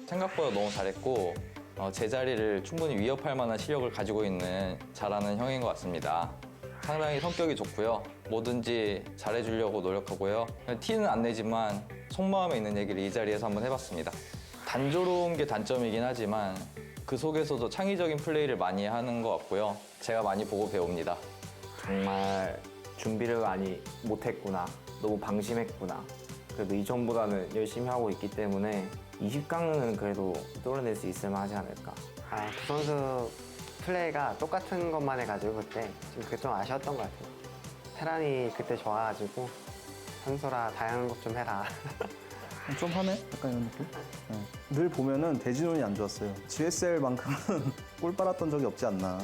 생각보다 너무 잘했고 제 자리를 충분히 위협할 만한 실력을 가지고 있는 잘하는 형인 것 같습니다. 상당히 성격이 좋고요. 뭐든지 잘해주려고 노력하고요. 티는 안 내지만 속마음에 있는 얘기를 이 자리에서 한번 해봤습니다. 단조로운 게 단점이긴 하지만 그 속에서도 창의적인 플레이를 많이 하는 것 같고요. 제가 많이 보고 배웁니다. 정말 준비를 많이 못했구나, 너무 방심했구나. 그래도 이전보다는 열심히 하고 있기 때문에 20강은 그래도 뚫어낼 수 있을 만하지 않을까. 두 선수 플레이가 똑같은 것만 해가지고 그때 그게 좀 아쉬웠던 것 같아요. 테란이 그때 좋아가지고 선수라 다양한 것 좀 해라. 좀 하네? 약간 이런 느낌? 네. 늘 보면은 대진운이 안 좋았어요. GSL만큼은 골 빨았던 적이 없지 않나.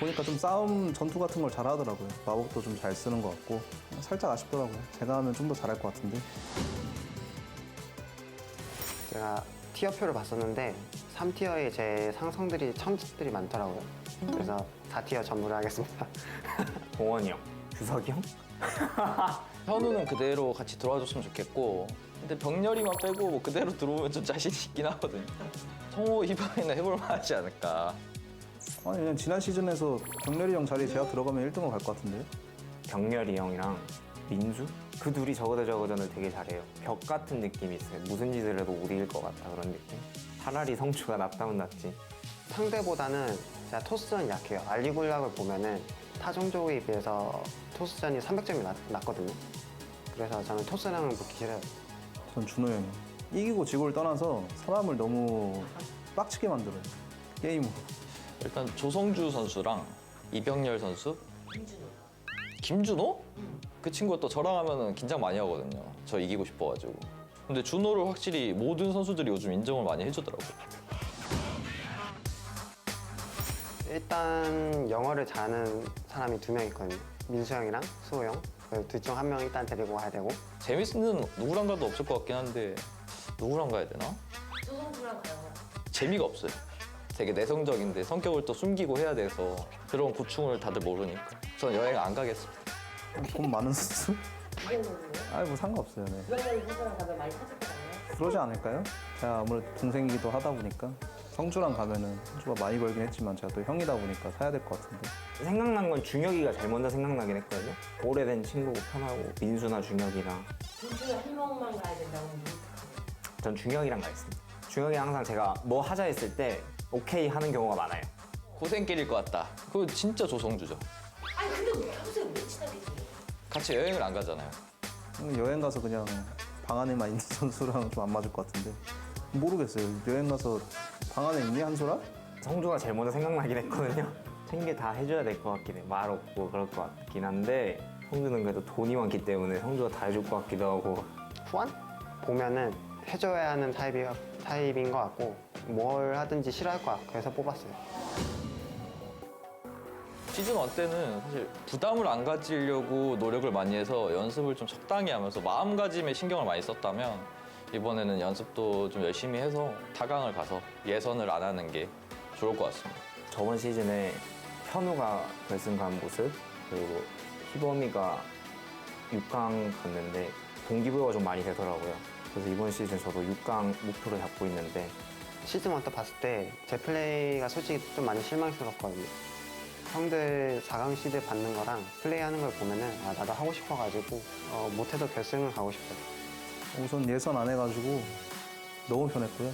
보니까 좀 싸움 전투 같은 걸 잘하더라고요. 마법도 좀 잘 쓰는 것 같고 살짝 아쉽더라고요. 제가 하면 좀 더 잘할 것 같은데. 제가 티어표를 봤었는데 3티어에 제 상성들이 첨집들이 많더라고요. 그래서 4티어 전무를 하겠습니다. 동원이 형, 규석이 형? 현우는 그대로 같이 들어와줬으면 좋겠고 근데 병렬이만 빼고 뭐 그대로 들어오면 좀 자신 있긴 하거든요. 성호 이번에는 해볼 만하지 않을까. 아니 그냥 지난 시즌에서 경렬이 형 자리에 제가 들어가면 1등으로 갈 것 같은데요? 경렬이 형이랑 민수? 그 둘이 저그전을 되게 잘해요. 벽 같은 느낌이 있어요. 무슨 짓을 해도 못 이길 것 같아, 그런 느낌. 차라리 성추가 낫다면 낫지. 상대보다는 제가 토스전 약해요. 알리굴락을 보면은 타종족에 비해서 토스전이 300점이 낮거든요. 그래서 저는 토스랑은 붙기 싫어요. 전 준호 형이요. 이기고 지고를 떠나서 사람을 너무 빡치게 만들어요. 게임으로. 일단 조성주 선수랑 이병렬 선수 김준호? 그 친구가 또 저랑 하면은 긴장 많이 하거든요. 저 이기고 싶어가지고. 근데 준호를 확실히 모든 선수들이 요즘 인정을 많이 해주더라고요. 일단 영어를 잘하는 사람이 2명 있거든요. 민수 형이랑 수호 형. 둘 중 한 명 일단 데리고 가야 되고. 재미스는 누구랑 가도 없을 것 같긴 한데 누구랑 가야 되나? 조성주랑 가요. 재미가 없어요. 되게 내성적인데 성격을 또 숨기고 해야 돼서 그런 고충을 다들 모르니까 저는 여행 안 가겠습니다. 돈 많은 선수? 이런 거군요. 아니 뭐 상관없어요. 네. 그러면 이분랑 가면 많이 사줄 것 같나요? 그러지 않을까요? 제가 아무래도 동생이기도 하다 보니까 성주랑 가면은 성주가 많이 벌긴 했지만 제가 또 형이다 보니까 사야 될 것 같은데. 생각난 건 준혁이가 제일 먼저 생각나긴 했거든요. 오래된 친구고 편하고 민수나 준혁이랑. 둘 중에 한 명만 가야 된다고 하면 누구? 전 준혁이랑 가겠습니다. 준혁이 항상 제가 뭐 하자 했을 때 오케이 하는 경우가 많아요. 고생길일 것 같다. 그거 진짜 조성주죠. 아니 근데 평소에 왜 친하게 지내요? 같이 여행을 안 가잖아요. 여행 가서 그냥 방 안에만 있는 선수랑 좀 안 맞을 것 같은데. 모르겠어요. 여행 가서 방 안에 있니 한솔아? 성주가 제일 먼저 생각나긴 했거든요. 챙겨 다 해줘야 될 것 같긴 해. 말 없고 그럴 것 같긴 한데 성주는 그래도 돈이 많기 때문에 성주가 다 해줄 것 같기도 하고. 후안? 보면은 해줘야 하는 타입인 것 같고 뭘 하든지 싫어할 것 같고 그래서 뽑았어요. 시즌 1 때는 사실 부담을 안 가지려고 노력을 많이 해서 연습을 좀 적당히 하면서 마음가짐에 신경을 많이 썼다면 이번에는 연습도 좀 열심히 해서 타강을 가서 예선을 안 하는 게 좋을 것 같습니다. 저번 시즌에 현우가 결승 간 모습, 그리고 희범이가 6강 갔는데 동기부여가 좀 많이 되더라고요. 그래서 이번 시즌 저도 6강 목표를 잡고 있는데 시즌 1 때 봤을 때 제 플레이가 솔직히 좀 많이 실망스럽거든요. 형들 4강 시드 받는 거랑 플레이하는 걸 보면은 나도 하고 싶어가지고 못해도 결승을 가고 싶어요. 우선 예선 안 해가지고 너무 편했고요.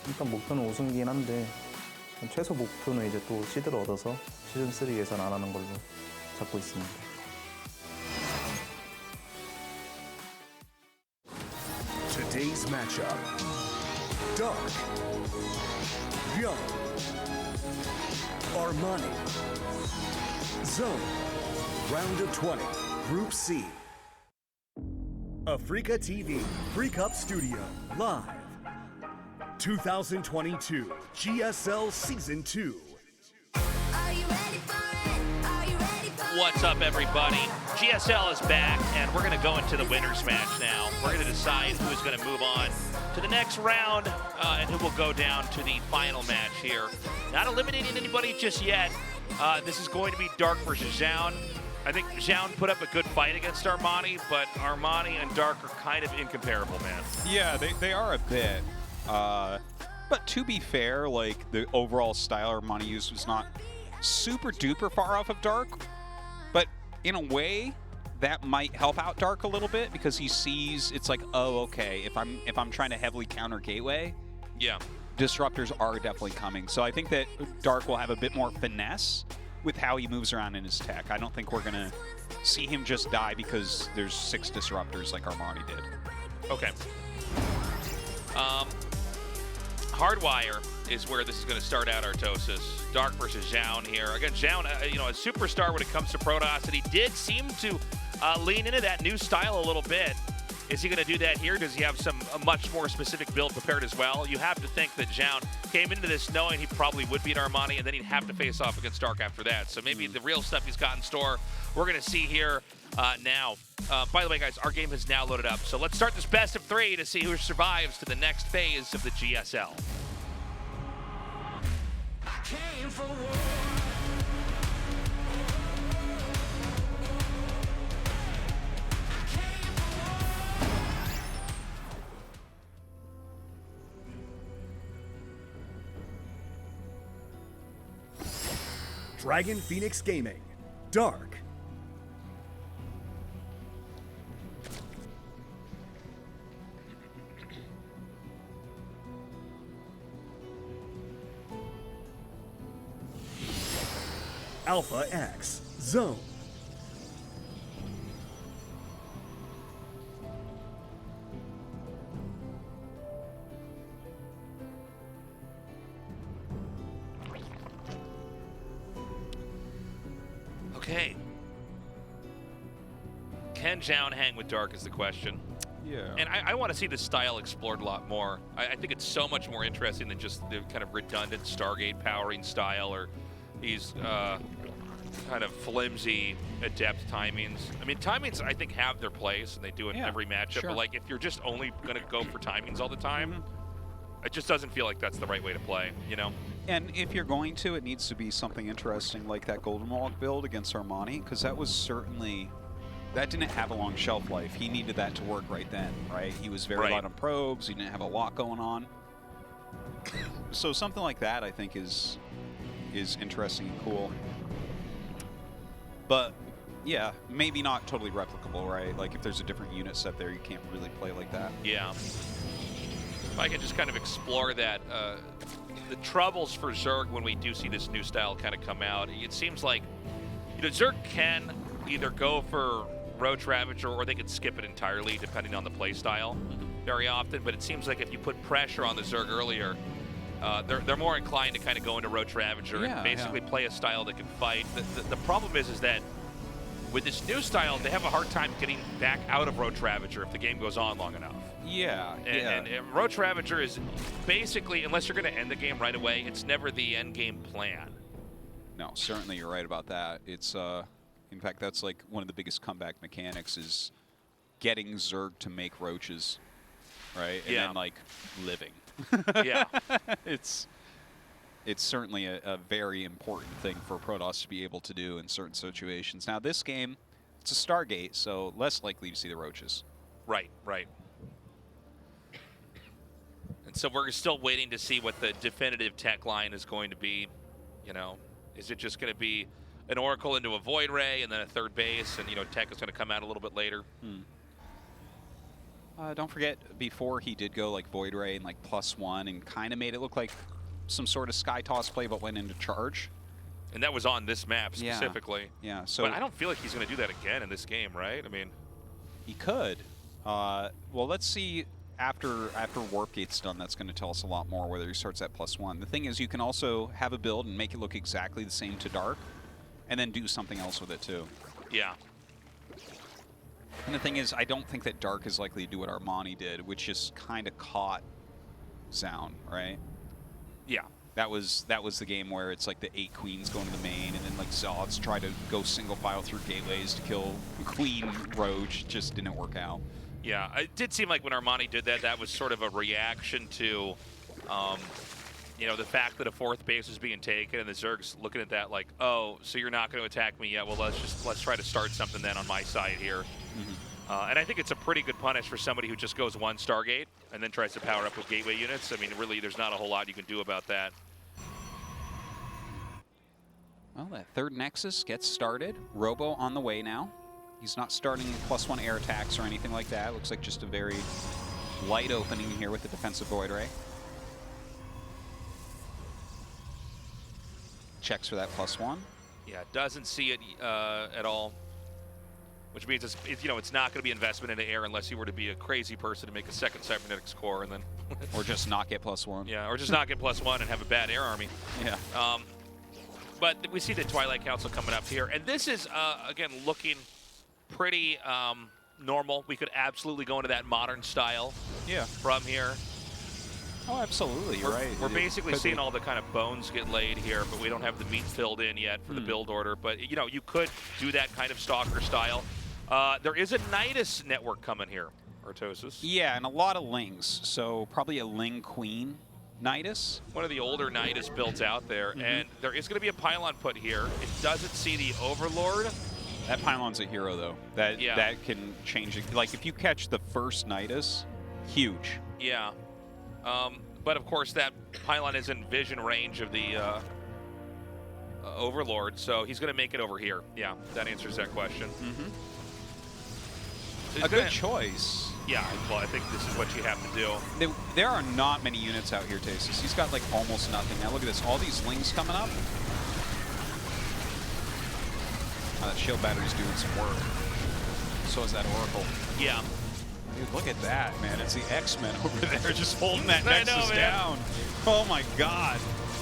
일단 목표는 우승이긴 한데 최소 목표는 이제 또 시드를 얻어서 시즌 3 예선 안 하는 걸로 잡고 있습니다. Today's matchup: Dark, Ryung, Armani, Zoun. Round of 20, Group C. Africa TV, Freak Up Studio, live. 2022 GSL Season 2. What's up, everybody? GSL is back, and we're going to go into the winner's match now. We're going to decide who's going to move on to the next round and who will go down to the final match here. Not eliminating anybody just yet. This is going to be Dark versus Zoun. I think Zoun put up a good fight against Armani, but Armani and Dark are kind of incomparable, man. Yeah, they are a bit. But to be fair, like, the overall style Armani used was not super duper far off of Dark. But in a way, that might help out Dark a little bit because he sees it's like, oh, okay, if I'm trying to heavily counter gateway, Yeah. disruptors are definitely coming. So I think that Dark will have a bit more finesse with how he moves around in his tech. I don't think we're gonna see him just die because there's 6 disruptors like Armani did. Okay. Hardwire is where this is going to start out, Artosis. Dark versus Zoun here. Again, Zoun, you know, a superstar when it comes to Protoss, and he did seem to lean into that new style a little bit. Is he going to do that here? Does he have a much more specific build prepared as well? You have to think that Zoun came into this knowing he probably would beat Armani, and then he'd have to face off against Dark after that. So maybe the real stuff he's got in store, we're going to see here now. By the way, guys, our game has now loaded up. So let's start this best of 3 to see who survives to the next phase of the GSL. Dragon Phoenix Gaming. Dark. Alpha X. Zoun. Okay. Can Zoun hang with Dark is the question. Yeah. And I want to see this style explored a lot more. I think it's so much more interesting than just the kind of redundant Stargate powering style or these kind of flimsy adept timings. I mean, timings I think have their place and they do it in every matchup. Sure. But like if you're just only going to go for timings all the time, it just doesn't feel like that's the right way to play, you know? And if you're going to, it needs to be something interesting like that Golden Walk build against Armani, because that was certainly, that didn't have a long shelf life. He needed that to work right then, right? He was very light on probes. He didn't have a lot going on. So something like that, I think, is interesting and cool. But yeah, maybe not totally replicable, right? Like if there's a different unit set there, you can't really play like that. Yeah. If I can just kind of explore that, the troubles for Zerg when we do see this new style kind of come out, it seems like, you know, Zerg can either go for Roach Ravager or they can skip it entirely depending on the play style very often, but it seems like if you put pressure on the Zerg earlier, they're more inclined to kind of go into Roach Ravager and basically play a style that can fight. The problem is that with this new style, they have a hard time getting back out of Roach Ravager if the game goes on long enough. Yeah, and Roach Ravager is basically, unless you're going to end the game right away, it's never the end game plan. No, certainly you're right about that. It's, in fact, that's like one of the biggest comeback mechanics is getting Zerg to make roaches, right? And then, like, living. Yeah. It's certainly a very important thing for Protoss to be able to do in certain situations. Now, this game, it's a Stargate, so less likely to see the roaches. Right, right. And so we're still waiting to see what the definitive tech line is going to be. You know, is it just going to be an Oracle into a Void Ray and then a third base, and, you know, tech is going to come out a little bit later? Don't forget, before he did go like Void Ray and like +1 and kind of made it look like some sort of Sky Toss play, but went into charge. And that was on this map specifically. Yeah, so but I don't feel like he's going to do that again in this game, right? I mean, he could. Well, let's see after Warp Gate's done. That's going to tell us a lot more whether he starts at +1. The thing is, you can also have a build and make it look exactly the same to Dark, and then do something else with it too. Yeah. And the thing is, I don't think that Dark is likely to do what Armani did, which just kind of caught Zoun, right? Yeah. That was the game where it's like the 8 queens going to the main, and then like Zods try to go single file through gateways to kill Queen Roach. Just didn't work out. Yeah, it did seem like when Armani did that, that was sort of a reaction to, you know, the fact that a 4th base was being taken, and the Zerg's looking at that like, oh, so you're not going to attack me yet? Well, let's try to start something then on my side here. And I think it's a pretty good punish for somebody who just goes one Stargate and then tries to power up with gateway units. I mean, really, there's not a whole lot you can do about that. Well, that third Nexus gets started. Robo on the way now. He's not starting +1 air attacks or anything like that. Looks like just a very light opening here with the defensive Void Ray. Checks for that +1. Yeah, doesn't see it at all. Which means it's not going to be investment into air unless you were to be a crazy person to make a second cybernetics core and then or just not get +1. Yeah, or just not get +1 and have a bad air army. Yeah. But we see the Twilight Council coming up here, and this is again looking pretty normal. We could absolutely go into that modern style. Yeah. From here. Oh, absolutely. You're right. We're basically seeing all the kind of bones get laid here, but we don't have the meat filled in yet for the build order. But you could do that kind of Stalker style. There is a Nidus network coming here, Artosis. Yeah, and a lot of Lings. So probably a Ling Queen Nidus. One of the older Nidus builds out there, and there is going to be a pylon put here. It doesn't see the Overlord. That pylon's a hero, though. That can change it. Like if you catch the first Nidus, huge. Yeah. But of course, that pylon is in vision range of the Overlord, so he's going to make it over here. Yeah, that answers that question. So a good choice. Yeah, well, I think this is what you have to do. There are not many units out here, Tasis. He's got like almost nothing. Now look at this. All these Lings coming up. That shield battery's doing some work. So is that Oracle. Yeah. Dude, look at that, man. It's the X-Men over there just holding that Nexus man. down. Oh, my God.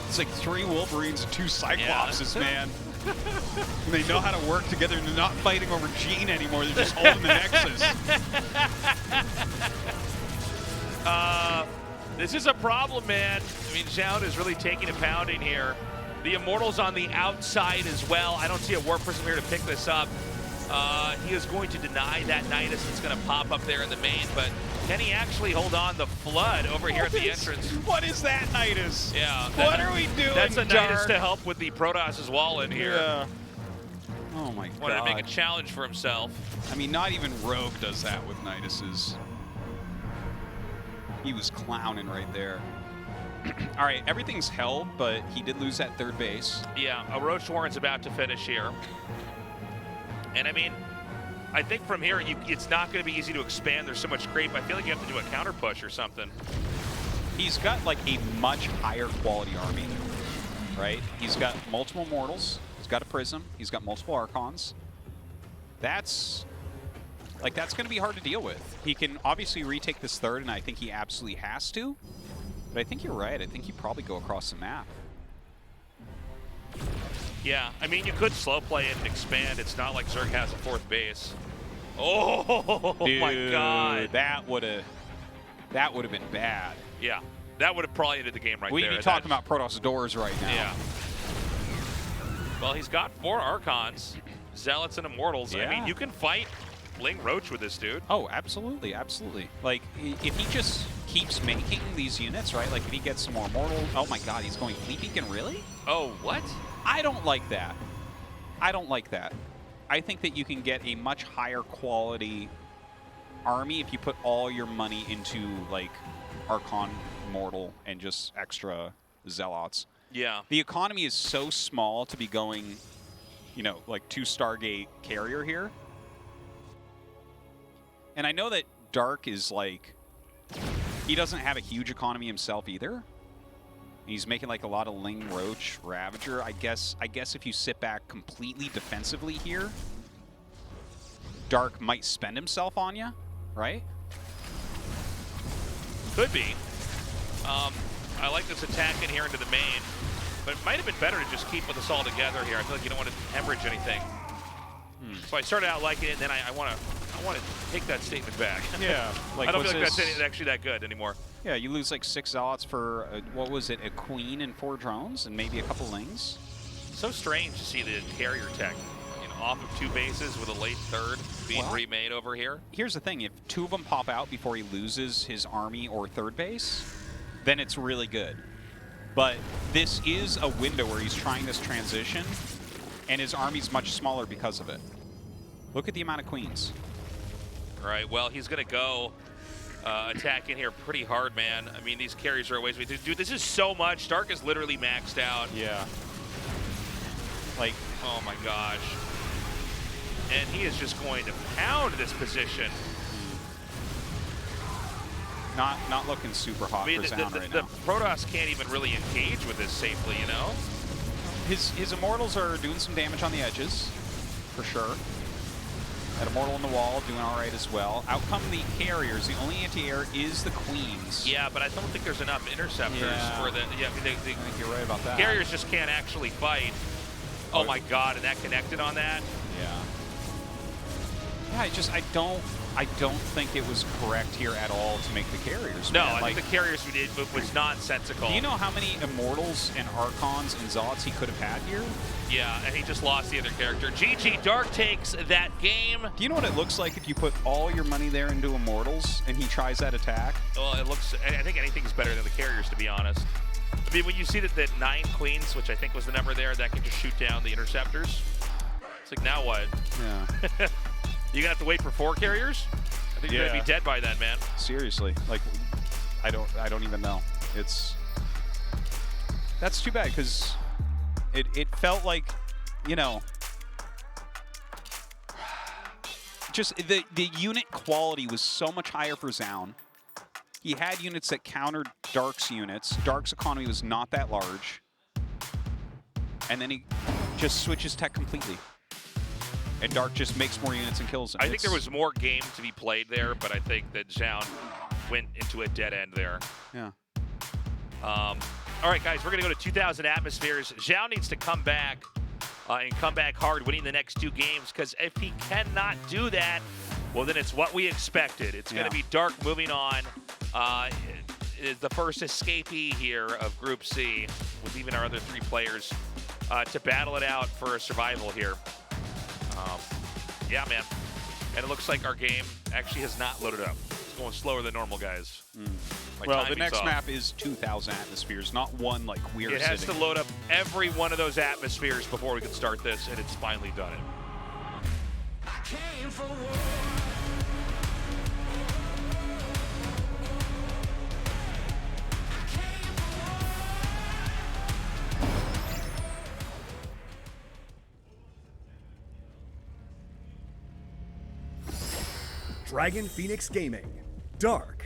It's like 3 Wolverines and 2 Cyclopses, man. And they know how to work together and they're not fighting over Gene anymore. They're just holding the Nexus. This is a problem, man. I mean, Zoun is really taking a pounding here. The Immortal's on the outside as well. I don't see a War Prism here to pick this up. He is going to deny that Nidus that's going to pop up there in the main, but can he actually hold on the Flood over here at the entrance? What is that Nidus? Yeah. What are we doing, That's a Dark? Nidus to help with the Protoss's wall in here. Yeah. Oh, my God. Wanted to make a challenge for himself. I mean, not even Rogue does that with Niduses. He was clowning right there. All right, everything's held, but he did lose that third base. Yeah, a Roach Warren's about to finish here. And I mean, I think from here, it's not going to be easy to expand. There's so much creep. I feel like you have to do a counter push or something. He's got like a much higher quality army, right? He's got multiple Mortals. He's got a Prism. He's got multiple Archons. That's going to be hard to deal with. He can obviously retake this third, and I think he absolutely has to. But I think you're right. I think you probably go across the map. Yeah, I mean, you could slow play it and expand. It's not like Zerg has a 4th base. Oh, Dude, my God. That would have been bad. Yeah, that would have probably ended the game right there. We'd be talking about Protoss doors right now. Yeah. Well, he's got 4 Archons, Zealots, and Immortals. Yeah. I mean, you can fight Ling Roach with this dude. Oh, absolutely, absolutely. Like, if he just keeps making these units, right? Like, if he gets some more Immortal... Oh, my God, he's going Fleet Beacon, really? Oh, what? I don't like that. I don't like that. I think that you can get a much higher quality army if you put all your money into, like, Archon, Mortal, and just extra Zealots. Yeah. The economy is so small to be going, you know, like 2 Stargate carrier here. And I know that Dark is like, he doesn't have a huge economy himself either. He's making like a lot of Ling Roach Ravager. I guess if you sit back completely defensively here, Dark might spend himself on you, right? Could be. I like this attack in here into the main, but it might have been better to just keep with us all together here. I feel like you don't want to hemorrhage anything. So I started out liking it, and then I want to take that statement back. Yeah. Like, I don't feel like that's actually that good anymore. Yeah, you lose like 6 Zealots for, what was it, a Queen and 4 drones and maybe a couple Lings? So strange to see the carrier tech, you know, off of 2 bases with a late third being remade over here. Here's the thing, if 2 of them pop out before he loses his army or third base, then it's really good. But this is a window where he's trying this transition, and his army's much smaller because of it. Look at the amount of Queens. Right. Well, he's going to go attack in here pretty hard, man. I mean, these carries are a ways away. Dude, this is so much. Dark is literally maxed out. Yeah. Like, oh my gosh. And he is just going to pound this position. not looking super hot for Zoun right the now. Protoss can't even really engage with this safely, you know? His Immortals are doing some damage on the edges, for sure. That Immortal in the wall doing all right as well. Out come the carriers. The only anti-air is the Queens. Yeah, but I don't think there's enough interceptors for the. Yeah, I think you're right about that. Carriers just can't actually fight. Oh my God! And that connected on that. Yeah. Yeah, I don't think it was correct here at all to make the carriers. No, man. I think the carriers we did was nonsensical. Do you know how many Immortals and Archons and Zots he could have had here? Yeah, and he just lost the other character. GG, Dark takes that game. Do you know what it looks like if you put all your money there into Immortals and he tries that attack? Well, it looks. I think anything's better than the carriers, to be honest. I mean, when you see that 9 Queens, which I think was the number there, that can just shoot down the interceptors. It's like, now what? Yeah. You gonna have to wait for 4 carriers? I think you're gonna be dead by then, man. Seriously, like, I don't even know. That's too bad because it felt like, you know, just the unit quality was so much higher for Zoun. He had units that countered Dark's units. Dark's economy was not that large, and then he just switches tech completely. And Dark just makes more units and kills them. I think there was more game to be played there, but I think that Zoun went into a dead end there. Yeah. All right, guys, we're going to go to 2,000 atmospheres. Zoun needs to come back and come back hard, winning the next 2 games, because if he cannot do that, well, then it's what we expected. It's going to be Dark moving on. Is the first escapee here of Group C, with even our other 3 players, to battle it out for a survival here. Yeah, man. And it looks like our game actually has not loaded up. It's going slower than normal, guys. Well, the next map is 2,000 atmospheres, not one like we're It has to load up every one of those atmospheres before we can start this, and it's finally done it. Dragon Phoenix Gaming. Dark.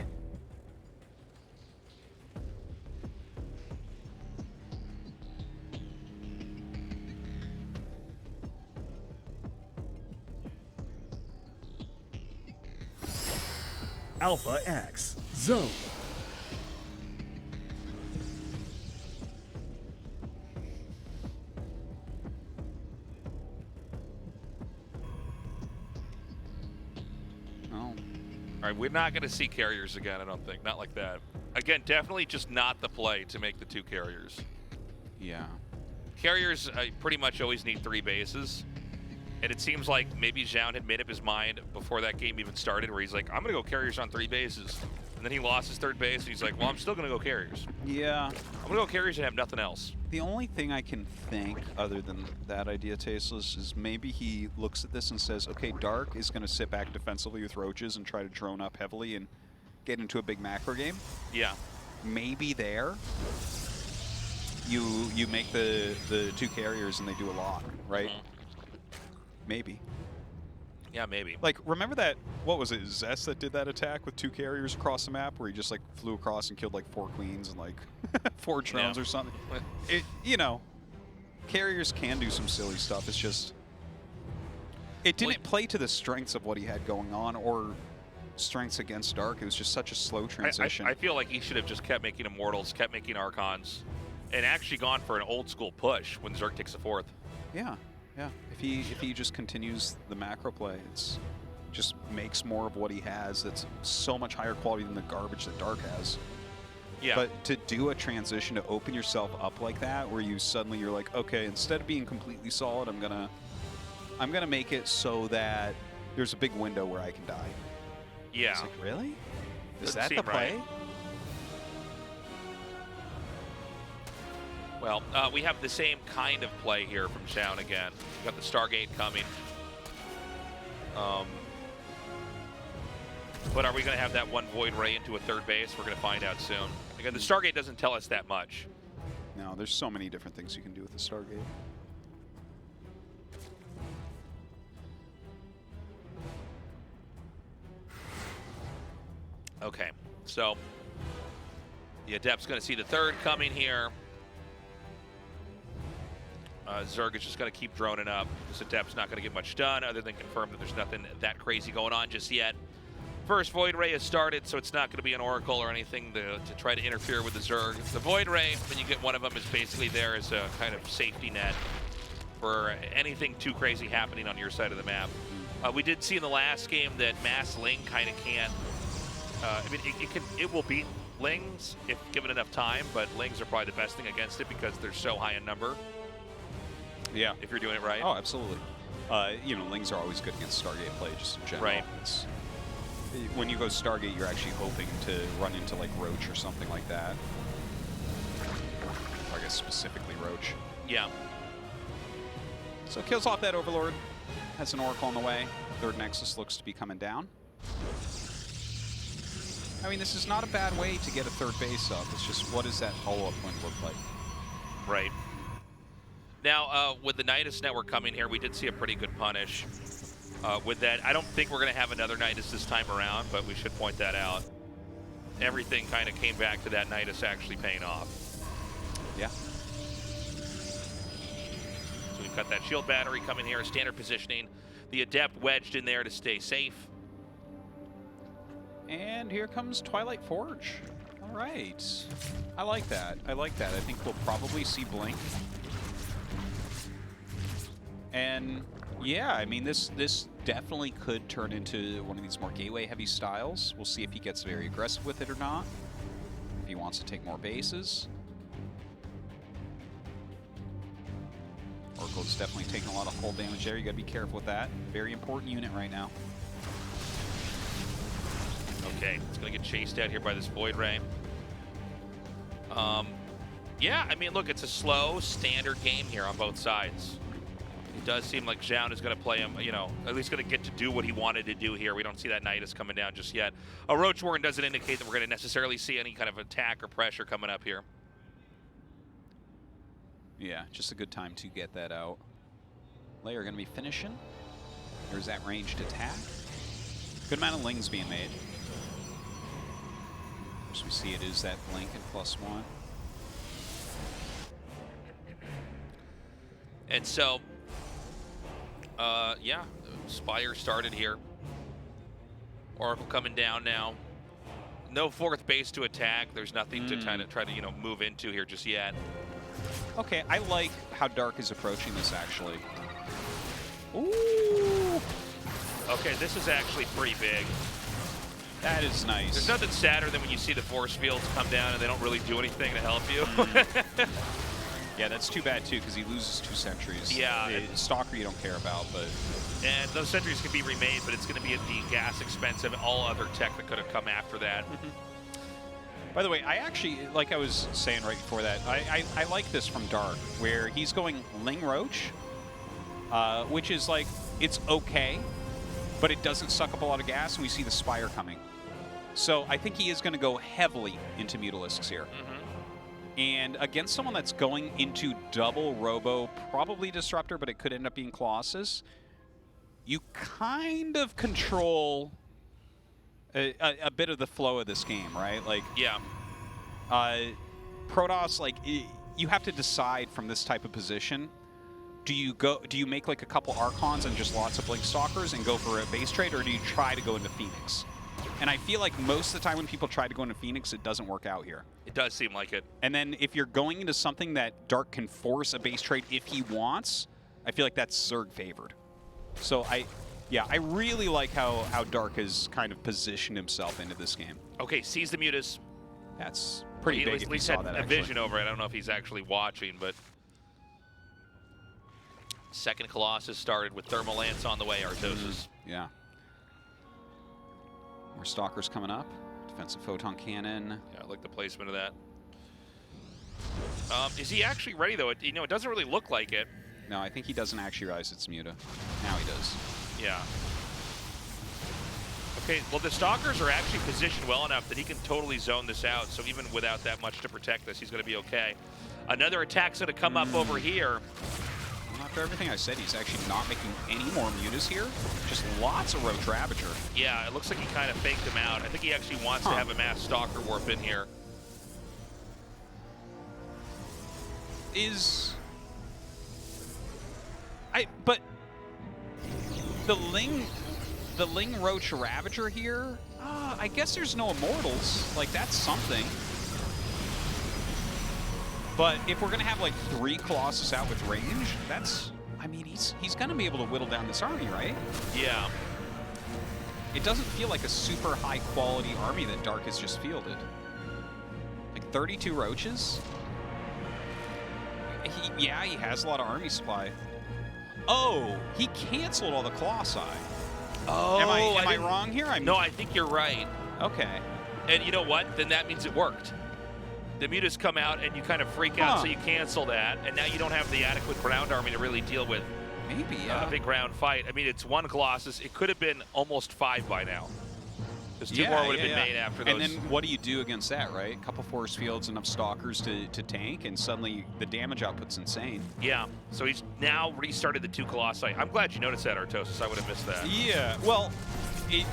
Alpha X. Zoun. All right, we're not going to see carriers again, I don't think. Not like that. Again, definitely just not the play to make the 2 carriers. Yeah. Carriers pretty much always need 3 bases. And it seems like maybe Zoun had made up his mind before that game even started, where he's like, I'm going to go carriers on 3 bases. And then he lost his 3rd base, and he's like, well, I'm still going to go carriers. Yeah. I'm going to go carriers and have nothing else. The only thing I can think, other than that idea, Tasteless, is maybe he looks at this and says, okay, Dark is going to sit back defensively with roaches and try to drone up heavily and get into a big macro game. Yeah. Maybe there, you make the 2 carriers and they do a lot, right? Maybe. Yeah, maybe. Like, remember that, what was it, Zest that did that attack with 2 carriers across the map where he just, like, flew across and killed, like, 4 queens and, like, 4 drones or something? You know, carriers can do some silly stuff. It's just, it didn't play to the strengths of what he had going on or strengths against Dark. It was just such a slow transition. I feel like he should have just kept making Immortals, kept making Archons, and actually gone for an old-school push when Zerg takes the 4th. Yeah. Yeah, if he just continues the macro play, it's just makes more of what he has. That's so much higher quality than the garbage that Dark has. Yeah. But to do a transition, to open yourself up like that, where you suddenly you're like, okay, instead of being completely solid, I'm gonna make it so that there's a big window where I can die. Yeah. It's like, really? Is Doesn't that seem the play? right. Well, we have the same kind of play here from Zoun again. We've got the Stargate coming. But are we going to have that one Void Ray into a third base? We're going to find out soon. Again, the Stargate doesn't tell us that much. No, there's so many different things you can do with the Stargate. Okay, so the Adept's going to see the third coming here. Zerg is just going to keep droning up. This Adept's not going to get much done other than confirm that there's nothing that crazy going on just yet. First Void Ray has started, so it's not going to be an Oracle or anything to try to interfere with the Zerg. It's the Void Ray, when you get one of them, is basically there as a kind of safety net for anything too crazy happening on your side of the map. We did see in the last game that Mass Ling kind of can't. I mean, it will beat Lings if given enough time, but Lings are probably the best thing against it because they're so high in number. Yeah. If you're doing it right. Oh, absolutely. You know, Lings are always good against Stargate play, just in general. Right. When you go Stargate, you're actually hoping to run into like Roach or something like that. Or I guess specifically Roach. Yeah. So kills off that Overlord. Has an Oracle on the way. Third Nexus looks to be coming down. I mean, this is not a bad way to get a third base up. It's just, what does that follow-up win look like? Right. Now, with the Nidus Network coming here, we did see a pretty good punish. With that, I don't think we're going to have another Nidus this time around, but we should point that out. Everything kind of came back to that Nidus actually paying off. Yeah. So we've got that shield battery coming here, standard positioning. The Adept wedged in there to stay safe. And here comes Twilight Forge. All right. I like that. I like that. I think we'll probably see Blink. And yeah, I mean, this definitely could turn into one of these more gateway-heavy styles. We'll see if he gets very aggressive with it or not. If he wants to take more bases. Oracle's definitely taking a lot of hull damage there. You gotta be careful with that. Very important unit right now. Okay, it's gonna get chased out here by this Void Ray. Yeah, I mean, look, it's a slow, standard game here on both sides. It does seem like Zoun is going to play him, you know, at least going to get to do what he wanted to do here. We don't see that Nidus coming down just yet. A Roach Warren doesn't indicate that we're going to necessarily see any kind of attack or pressure coming up here. Yeah, just a good time to get that out. Layer going to be finishing. There's that ranged attack. Good amount of Lings being made. As we see, it is that Blink and +1. And so, yeah, Spire started here. Oracle coming down now. No fourth base to attack. There's nothing to kind of try to, you know, move into here just yet. Okay, I like how Dark is approaching this, actually. Ooh! Okay, this is actually pretty big. That is nice. There's nothing sadder than when you see the force fields come down and they don't really do anything to help you. Yeah, that's too bad, too, because he loses 2 sentries. Yeah. Stalker you don't care about, but... And those sentries can be remade, but it's going to be at the gas expense of all other tech that could have come after that. By the way, I actually, like I was saying right before that, I like this from Dark, where he's going Ling Roach, which is like, it's okay, but it doesn't suck up a lot of gas, and we see the Spire coming. So I think he is going to go heavily into Mutalisks here. And against someone that's going into double Robo, probably Disruptor, but it could end up being Colossus, you kind of control a bit of the flow of this game, right? Like, yeah. Protoss, like, you have to decide from this type of position. Do you make like a couple Archons and just lots of Blink Stalkers and go for a base trade, or do you try to go into Phoenix? And I feel like most of the time when people try to go into Phoenix, it doesn't work out here. It does seem like it. And then if you're going into something that Dark can force a base trade if he wants, I feel like that's Zerg favored. So I really like how Dark has kind of positioned himself into this game. Okay, sees the Mutas. That's pretty big He at least had a vision over it. I don't know if he's actually watching, but... Second Colossus started with Thermal Lance on the way, Artosis. Yeah. More Stalkers coming up. Defensive Photon Cannon. Yeah, I like the placement of that. Is he actually ready, though? It doesn't really look like it. No, I think he doesn't actually realize it's Muta. Now he does. Yeah. Okay, well, the Stalkers are actually positioned well enough that he can totally zone this out, so even without that much to protect this, he's going to be okay. Another attack's going to come up over here. Well, after everything I said, he's actually not making any more mutas here. Just lots of Roach Ravager. Yeah, it looks like he kind of faked him out. I think he actually wants to have a mass Stalker warp in here. But the Ling Roach Ravager here, I guess there's no Immortals. Like, that's something. But if we're gonna have like 3 Colossus out with range, that's, I mean, he's gonna be able to whittle down this army, right? Yeah. It doesn't feel like a super high quality army that Dark has just fielded. Like 32 Roaches? He has a lot of army supply. Oh, he canceled all the Colossi. Oh, am I wrong here? No, I think you're right. Okay. And you know what? Then that means it worked. The mutas come out and you kind of freak out, so you cancel that, and now you don't have the adequate ground army to really deal with maybe a big ground fight. I mean, it's 1 Colossus. It could have been almost 5 by now. Because 2 more would have been made after those. And then what do you do against that, right? A couple force fields, enough Stalkers to tank, and suddenly the damage output's insane. Yeah, so he's now restarted the 2 Colossi. I'm glad you noticed that, Artosis. I would have missed that. Yeah, well, it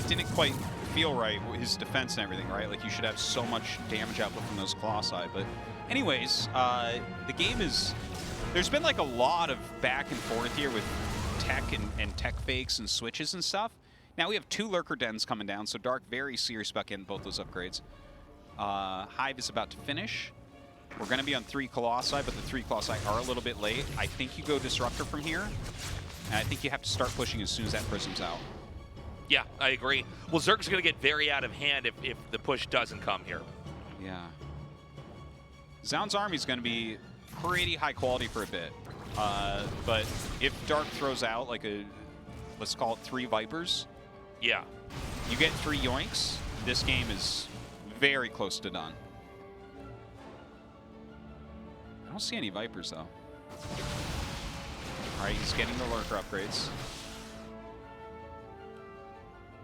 didn't quite feel right, his defense and everything, right? Like, you should have so much damage output from those Colossi. But anyways, the game is... There's been, like, a lot of back and forth here with tech and tech fakes and switches and stuff. Now we have 2 Lurker Dens coming down, so Dark very serious about getting both those upgrades. Hive is about to finish. We're going to be on 3 Colossi, but the 3 Colossi are a little bit late. I think you go Disruptor from here, and I think you have to start pushing as soon as that Prism's out. Yeah, I agree. Well, Zerg's going to get very out of hand if the push doesn't come here. Yeah. Zoun's army is going to be pretty high quality for a bit. But if Dark throws out like let's call it 3 Vipers. Yeah. You get 3 Yoinks, this game is very close to done. I don't see any Vipers, though. All right, he's getting the Lurker upgrades.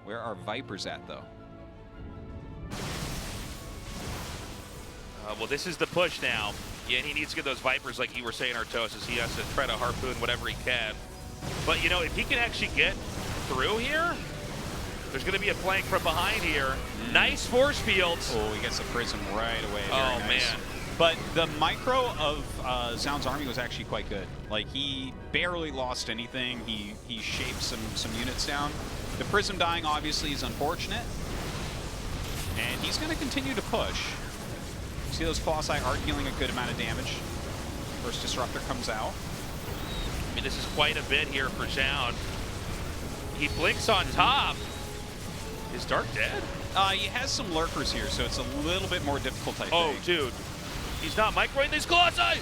Where are Vipers at, though? Well, this is the push now. Yeah, and he needs to get those Vipers like you were saying, Artosis. He has to try to harpoon whatever he can. But, you know, if he can actually get through here, there's going to be a flank from behind here. Nice force fields. Oh, he gets the Prism right away. Oh, Very nice. man. But the micro of Zoun's army was actually quite good. Like, he barely lost anything. He shaped some units down. The Prism dying, obviously, is unfortunate. And he's going to continue to push. See, those Colossi are dealing a good amount of damage. First Disruptor comes out. I mean, this is quite a bit here for Zoun. He blinks on top. Is Dark dead? He has some Lurkers here, so it's a little bit more difficult, I think. Oh, dude. He's not microing these Colossi!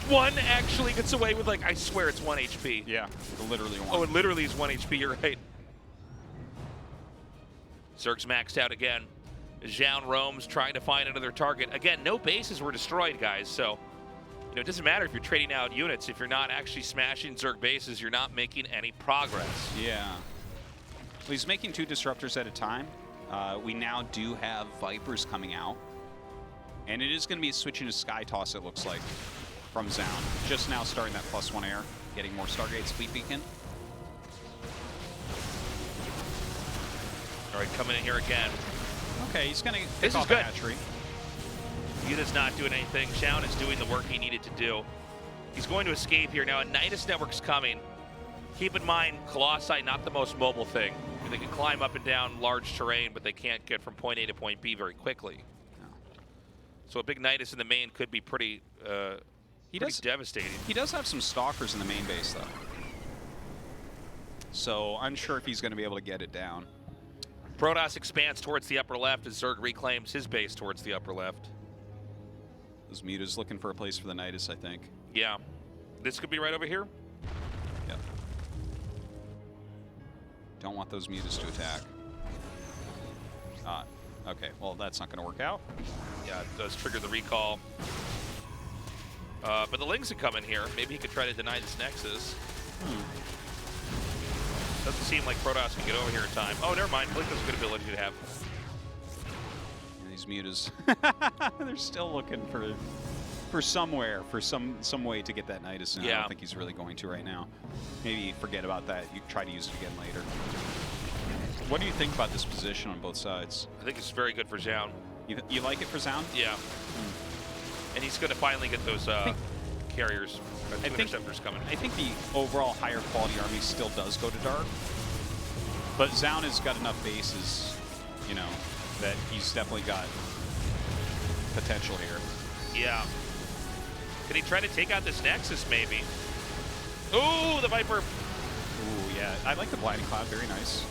One actually gets away with, like, I swear it's 1 HP. Yeah, literally 1. Oh, it literally is 1 HP, you're right. Zerg's maxed out again. Zoun roams, trying to find another target. Again, no bases were destroyed, guys, so you know, it doesn't matter if you're trading out units. If you're not actually smashing Zerg bases, you're not making any progress. Yeah. Well, he's making 2 Disruptors at a time. We now do have Vipers coming out. And it is going to be a switch into Sky Toss, it looks like, from Zoun. Just now starting that +1 air, getting more Stargates, Fleet Beacon. All right, coming in here again. Okay, he's going to This pick is off good. a hatchery. Yuda's not doing anything. Zoun is doing the work he needed to do. He's going to escape here. Now, a Nidus Network's coming. Keep in mind, Colossi, not the most mobile thing. They can climb up and down large terrain, but they can't get from point A to point B very quickly. No. So a big Nidus in the main could be pretty devastating. He does have some Stalkers in the main base, though. So unsure if he's going to be able to get it down. Protoss expands towards the upper left as Zerg reclaims his base towards the upper left. Those Mutas looking for a place for the Nidus, I think. Yeah. This could be right over here. Yep. Don't want those Mutas to attack. Okay, well, that's not going to work out. Yeah, it does trigger the recall. But the Lings are coming here. Maybe he could try to deny this Nexus. Doesn't seem like Protoss can get over here in time. Oh, never mind. Blink has a good ability to have. And these mutas, they're still looking for somewhere, for some way to get that Nidus in. I don't think he's really going to right now. Maybe forget about that. You try to use it again later. What do you think about this position on both sides? I think it's very good for Zoun. You like it for Zoun? Yeah. And he's going to finally get those carriers, interceptors coming. I think the overall higher quality army still does go to Dark. But Zoun has got enough bases, you know, that he's definitely got potential here. Yeah. Can he try to take out this Nexus, maybe? Ooh, the Viper. Ooh, yeah. I like the Blinding Cloud. Very nice.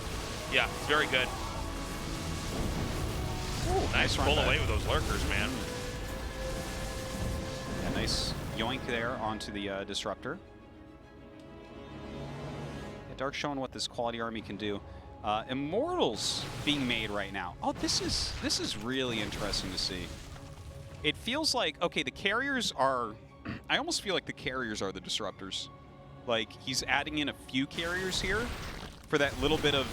Yeah, very good. Ooh, nice pull away with those lurkers, man. Yeah, nice yoink there onto the Disruptor. Yeah, Dark showing what this quality army can do. Immortals being made right now. Oh, this is really interesting to see. It feels like, okay, the carriers are... I almost feel like the carriers are the disruptors. Like, he's adding in a few carriers here for that little bit of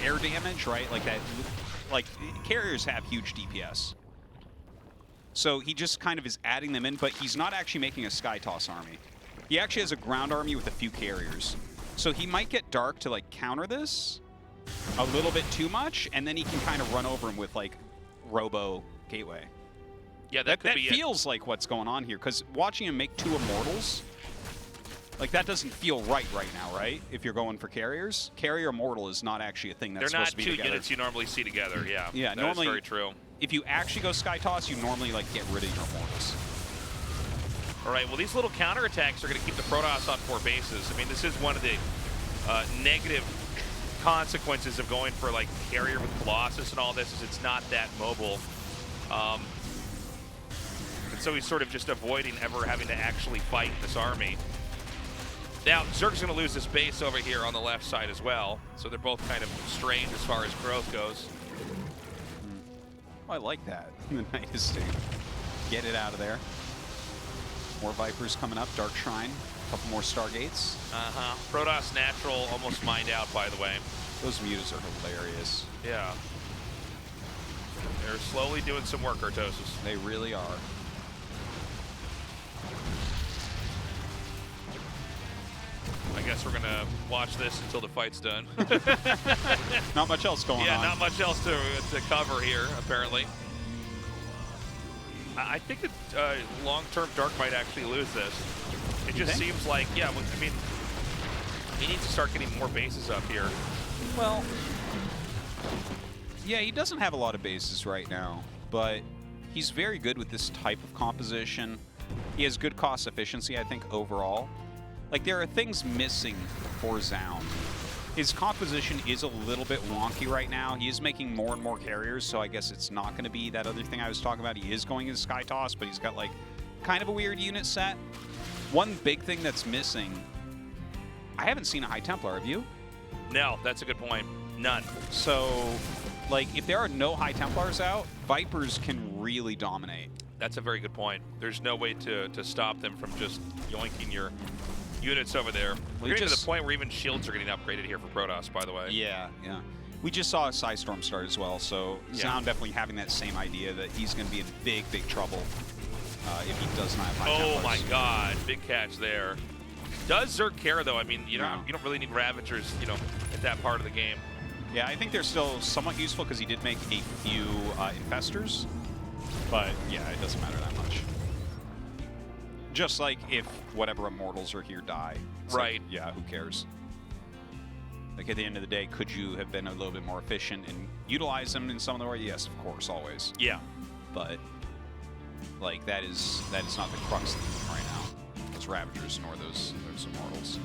air damage, right? Like that, like, carriers have huge DPS. So he just kind of is adding them in, but he's not actually making a Sky Toss army. He actually has a ground army with a few carriers. So he might get Dark to, like, counter this a little bit too much, and then he can kind of run over him with, like, Robo Gateway. Yeah, that feels like what's going on here, because watching him make 2 Immortals, like, that doesn't feel right now, right? If you're going for carriers. Carrier Immortal is not actually a thing that's supposed to be together. They're not 2 units you normally see together, yeah. Yeah, that normally, is very true. If you actually go Sky Toss, you normally, like, get rid of your Immortals. All right, well, these little counterattacks are going to keep the Protoss on 4 bases. I mean, this is one of the negative consequences of going for, like, carrier with Colossus and all this, is it's not that mobile. And so he's sort of just avoiding ever having to actually fight this army. Now, Zerg's going to lose this base over here on the left side as well, so they're both kind of strained as far as growth goes. Oh, I like that. The Nidus to get it out of there. More Vipers coming up, Dark Shrine, a couple more Stargates. Protoss Natural almost mined out, by the way. Those mutas are hilarious. Yeah. They're slowly doing some work, Artosis. They really are. I guess we're going to watch this until the fight's done. Not much else going on. Yeah, not much else to cover here, apparently. I think that long-term Dark might actually lose this. It just seems like, yeah, I mean, he needs to start getting more bases up here. Well, yeah, he doesn't have a lot of bases right now, but he's very good with this type of composition. He has good cost efficiency, I think, overall. Like, there are things missing for Zoun. His composition is a little bit wonky right now. He is making more and more carriers, so I guess it's not going to be that other thing I was talking about. He is going into Sky Toss, but he's got, like, kind of a weird unit set. One big thing that's missing, I haven't seen a High Templar, have you? No, that's a good point. None. So, like, if there are no High Templars out, Vipers can really dominate. That's a very good point. There's no way to stop them from just yoinking your units over there. We're getting to the point where even shields are getting upgraded here for Protoss, by the way. Yeah, yeah. We just saw a Psystorm start as well, so Zoun definitely having that same idea that he's going to be in big, big trouble if he does not have High Templars. Oh my God, big catch there. Does Zerg care though? I mean, you don't really need Ravagers, you know, at that part of the game. Yeah, I think they're still somewhat useful because he did make a few Infestors, but yeah, it doesn't matter that much. Just like if whatever Immortals are here die. Right. Like, yeah, who cares? Like, at the end of the day, could you have been a little bit more efficient and utilize them in some of the way? Yes, of course, always. Yeah. But, like, that is not the crux of the game right now. Those Ravagers nor those Immortals.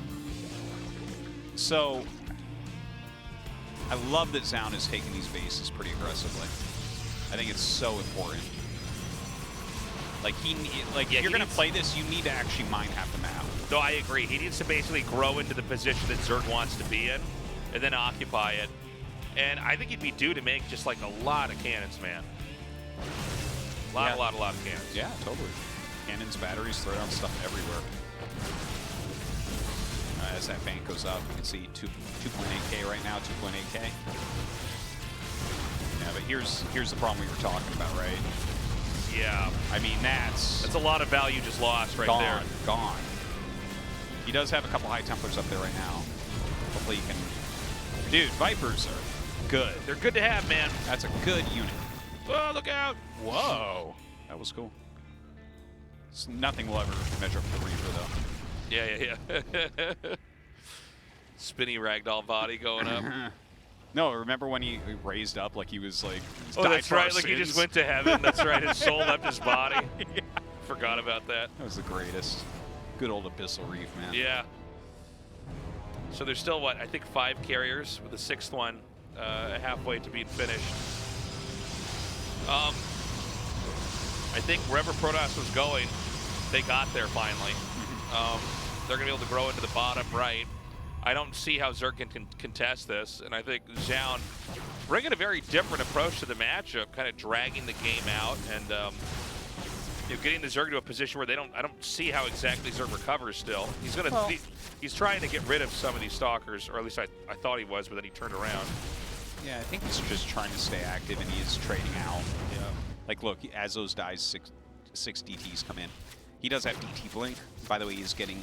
So, I love that Zoun is taking these bases pretty aggressively. I think it's so important. Like, if you're going to play this, you need to actually mine half the map. No, I agree. He needs to basically grow into the position that Zerg wants to be in, and then occupy it. And I think he'd be due to make just like a lot of cannons, man. A lot of cannons. Yeah, totally. Cannons, batteries, throw down stuff everywhere. All as that bank goes up. You can see 2.8K right now, 2.8K. Yeah, but here's the problem we were talking about, right? Yeah. I mean, that's a lot of value just lost right there. Gone. He does have a couple high Templars up there right now. Hopefully he can... Dude, Vipers are good. They're good to have, man. That's a good unit. Oh, look out. Whoa. That was cool. Nothing will ever measure up to the Reaper, though. Yeah. Spinny ragdoll body going up. No, remember when he raised up like he was like... Oh, died that's for our right. Like he just sins? went to heaven. That's right. His soul left his body. Yeah. Forgot about that. That was the greatest. Good old Abyssal Reef, man. Yeah. So there's still, what, I think 5 carriers with the 6th one halfway to being finished. I think wherever Protoss was going, they got there finally. They're going to be able to grow into the bottom right. I don't see how Zerkin can contest this, and I think Zoun bringing a very different approach to the matchup, kind of dragging the game out and you know, getting the Zerg to a position where I don't see how exactly Zerg recovers still. He's going to, he's trying to get rid of some of these stalkers, or at least I thought he was, but then he turned around. Yeah, I think he's just trying to stay active and he's trading out. Yeah. Like, look, as those dies, six DTs come in. He does have DT Blink. By the way, he's getting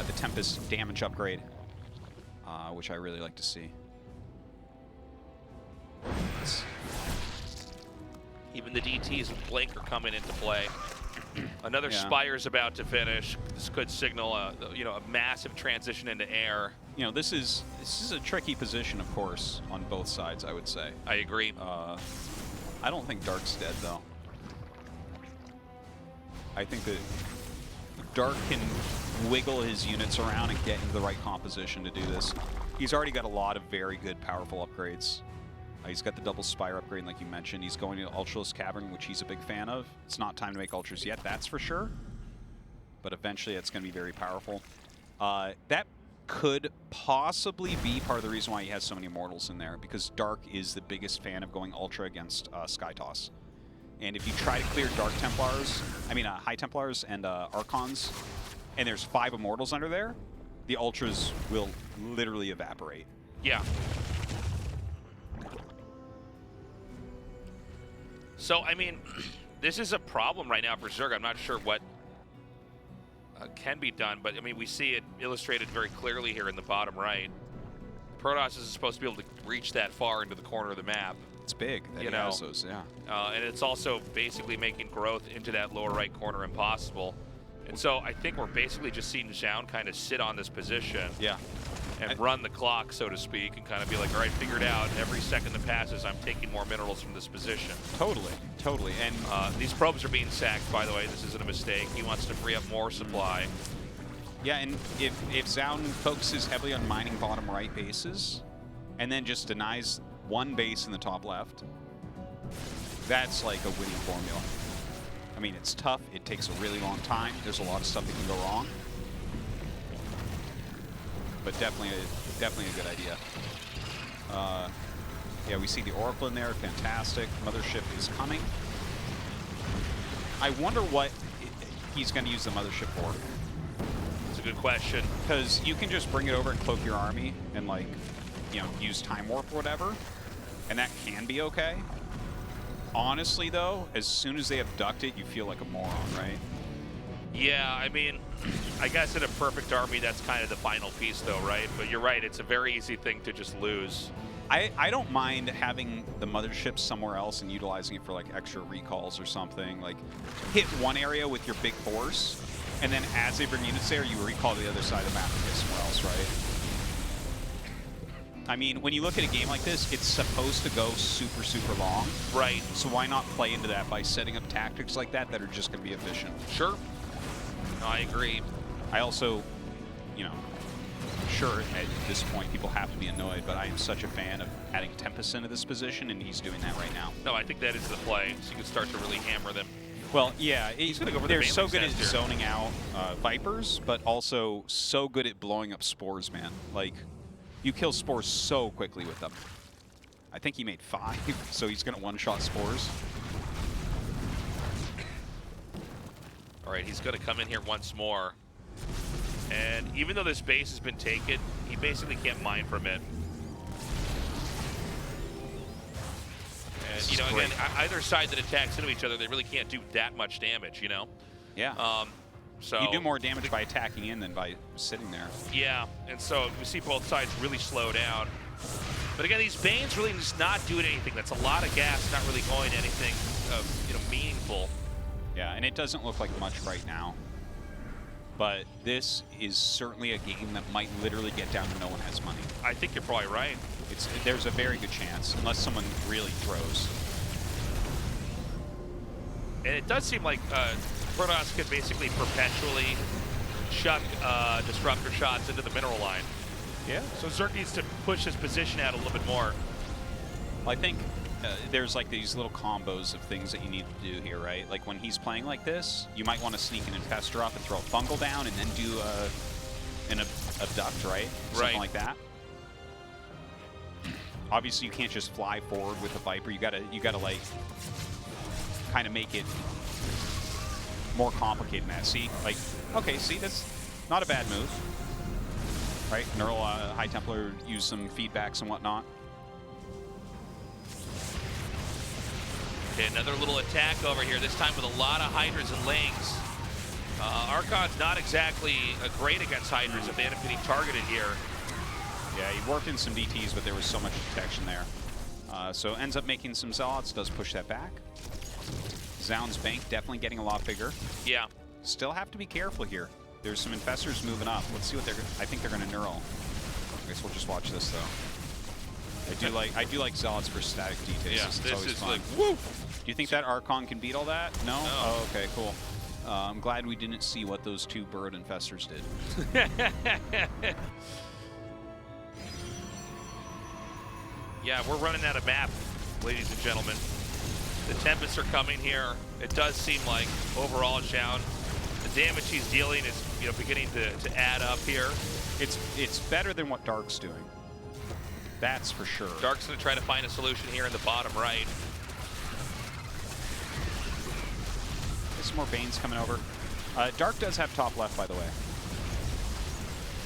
the Tempest damage upgrade, which I really like to see. Even the DTs with Blink are coming into play. Another Spire's about to finish. This could signal a massive transition into air. You know, this is a tricky position, of course, on both sides, I would say. I agree. I don't think Dark's dead, though. I think that Dark can wiggle his units around and get into the right composition to do this. He's already got a lot of very good, powerful upgrades. He's got the double Spire upgrade, like you mentioned. He's going to Ultraless Cavern, which he's a big fan of. It's not time to make Ultras yet, that's for sure. But eventually, it's going to be very powerful. That could possibly be part of the reason why he has so many Immortals in there, because Dark is the biggest fan of going Ultra against Sky Toss. And if you try to clear Dark Templars, High Templars and Archons, and there's 5 Immortals under there, the Ultras will literally evaporate. Yeah. So, I mean, this is a problem right now for Zerg. I'm not sure what can be done, but, I mean, we see it illustrated very clearly here in the bottom right. Protoss isn't supposed to be able to reach that far into the corner of the map. It's big that he has those, yeah. And it's also basically making growth into that lower right corner impossible. And so I think we're basically just seeing Zoun kind of sit on this position. Yeah. And run the clock, so to speak, and kind of be like, all right, figure it out. Every second that passes, I'm taking more minerals from this position. Totally, totally. And these probes are being sacked, by the way. This isn't a mistake. He wants to free up more supply. Yeah, and if Zoun focuses heavily on mining bottom right bases, and then just denies one base in the top left, that's like a winning formula. I mean, it's tough. It takes a really long time. There's a lot of stuff that can go wrong. But definitely a good idea. Yeah, we see the Oracle in there. Fantastic. Mothership is coming. I wonder what he's going to use the Mothership for. It's a good question. Because you can just bring it over and cloak your army and, like, you know, use Time Warp or whatever. And that can be okay. Honestly, though, as soon as they abduct it, you feel like a moron, right? Yeah, I mean, I guess in a perfect army, that's kind of the final piece, though, right? But you're right, it's a very easy thing to just lose. I don't mind having the mothership somewhere else and utilizing it for, like, extra recalls or something. Like, hit one area with your big force, and then as they bring units there, you recall the other side of the map and get somewhere else, right? I mean, when you look at a game like this, it's supposed to go super, super long. Right. So why not play into that by setting up tactics like that that are just going to be efficient? Sure. No, I agree. I also, you know, sure, at this point, people have to be annoyed, but I am such a fan of adding Tempest into this position, and he's doing that right now. No, I think that is the play, so you can start to really hammer them. Well, yeah, he's going to go for they're the so good at here. zoning out Vipers, but also so good at blowing up Spores, man. Like, you kill Spores so quickly with them. I think he made 5, so he's going to one-shot Spores. All right, he's going to come in here once more. And even though this base has been taken, he basically can't mine from it. And, you know, again, either side that attacks into each other, they really can't do that much damage, you know? Yeah. So You do more damage by attacking in than by sitting there. Yeah, and so we see both sides really slow down. But again, these Banes really just not doing anything. That's a lot of gas, not really going to anything you know, meaningful. Yeah, and it doesn't look like much right now. But this is certainly a game that might literally get down to no one has money. I think you're probably right. There's a very good chance, unless someone really throws. And it does seem like Protoss could basically perpetually chuck disruptor shots into the mineral line. Yeah. So Zerk needs to push his position out a little bit more. I think there's like these little combos of things that you need to do here, right? Like when he's playing like this, you might want to sneak an infestor up and throw a fungal down and then do an abduct, right? Something like that. Obviously, you can't just fly forward with a Viper. You gotta like kind of make it more complicated than that. See, like, okay, see, that's not a bad move, right? Neural High Templar use some feedbacks and whatnot. Okay, another little attack over here, this time with a lot of Hydras and Lings. Archon's not exactly great against Hydras if they end up getting targeted here. Yeah, he worked in some DTs, but there was so much detection there. So ends up making some Zealots, does push that back. Zoun's bank definitely getting a lot bigger. Yeah. Still have to be careful here. There's some infestors moving up. Let's see what they're. I think they're going to neural. I guess we'll just watch this though. I do like Zealots for static DTs. Yeah, It's this always is fun. like woo. Do you think that Archon can beat all that? No. Oh, okay, cool. I'm glad we didn't see what those two bird infestors did. Yeah, we're running out of map, ladies and gentlemen. The Tempests are coming here. It does seem like overall, Zoun, the damage he's dealing is beginning to add up here. It's better than what Dark's doing. That's for sure. Dark's going to try to find a solution here in the bottom right. There's some more Banes coming over. Dark does have top left, by the way.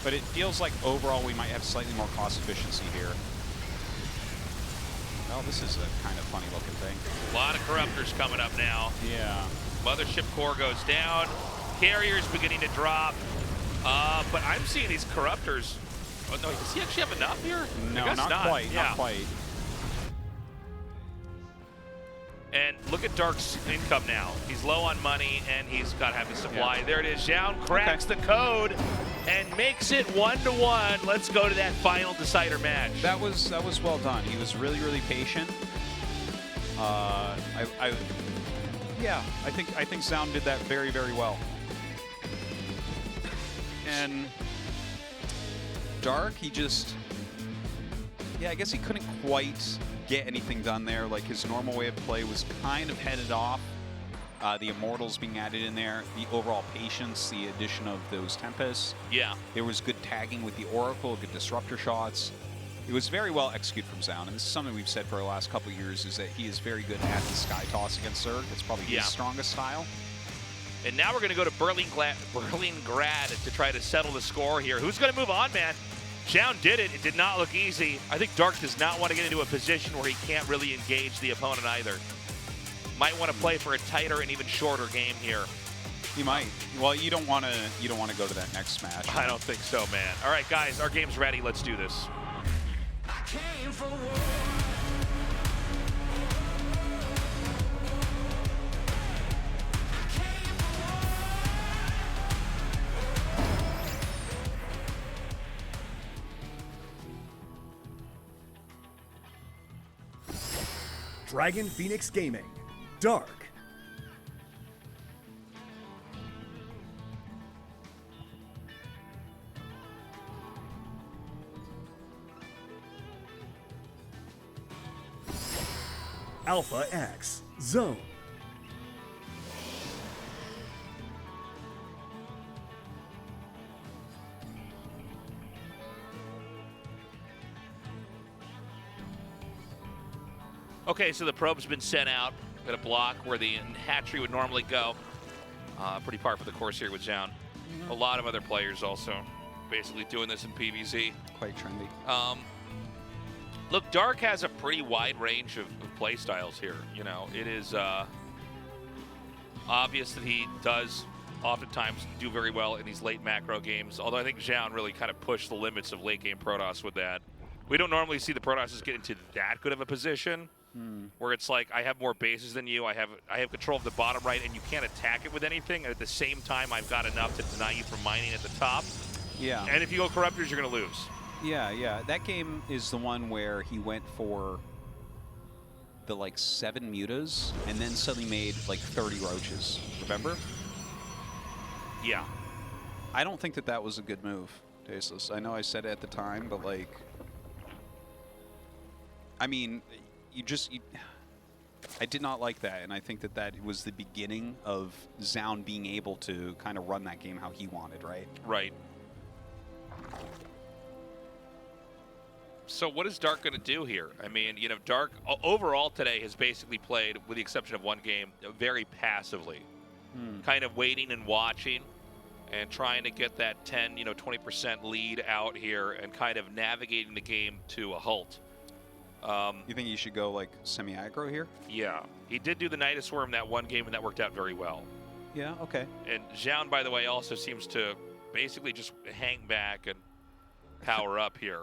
But it feels like overall we might have slightly more cost efficiency here. Well, this is a kind of funny looking thing. A lot of Corruptors coming up now. Yeah. Mothership core goes down. Carrier's beginning to drop. But I'm seeing these Corruptors. Oh no, does he actually have enough here? No, I guess not quite. Yeah. Not quite. And look at Dark's income now. He's low on money, and he's got to have his supply. Yeah. There it is. Zoun cracks the code and makes it 1-1. Let's go to that final decider match. That was well done. He was really, really patient. Yeah, I think Zoun did that very, very well. And Dark, he just, yeah, I guess he couldn't quite get anything done there. Like his normal way of play was kind of headed off. The Immortals being added in there, the overall patience, the addition of those Tempests. Yeah. There was good tagging with the Oracle, good disruptor shots. It was very well executed from Zoun, and this is something we've said for the last couple of years, is that he is very good at the Sky Toss against Zerg. It's probably his strongest style. And now we're going to go to Berlingrad to try to settle the score here. Who's going to move on, man? Zoun did it. It did not look easy. I think Dark does not want to get into a position where he can't really engage the opponent either. Might want to play for a tighter and even shorter game here. He might. Well, you don't want to go to that next smash. I don't think so, man. All right, guys, our game's ready. Let's do this. Dragon Phoenix Gaming. Dark. Alpha X. Zoun. Okay, so the probe's been sent out. Got a block where the hatchery would normally go. Pretty par for the course here with Zoun. A lot of other players also basically doing this in PvZ. Quite trendy. Look, Dark has a pretty wide range of play styles here. You know, it is obvious that he does oftentimes do very well in these late macro games, although I think Zoun really kind of pushed the limits of late game Protoss with that. We don't normally see the Protosses get into that good of a position where it's like, I have more bases than you, I have control of the bottom right, and you can't attack it with anything, and at the same time I've got enough to deny you from mining at the top. Yeah. And if you go Corruptors, you're going to lose. Yeah. That game is the one where he went for the like 7 mutas and then suddenly made like 30 roaches. Remember? Yeah. I don't think that was a good move, Tasteless. I know I said it at the time, but like, I mean, I did not like that, and I think that was the beginning of Zoun being able to kind of run that game how he wanted, right? Right. So what is Dark going to do here? I mean, you know, Dark overall today has basically played, with the exception of one game, very passively. Kind of waiting and watching and trying to get that 10, 20% lead out here and kind of navigating the game to a halt. You think you should go like semi-aggro here? Yeah. He did do the Nidus Worm that one game, and that worked out very well. Yeah, okay. And Zoun, by the way, also seems to basically just hang back and power up here.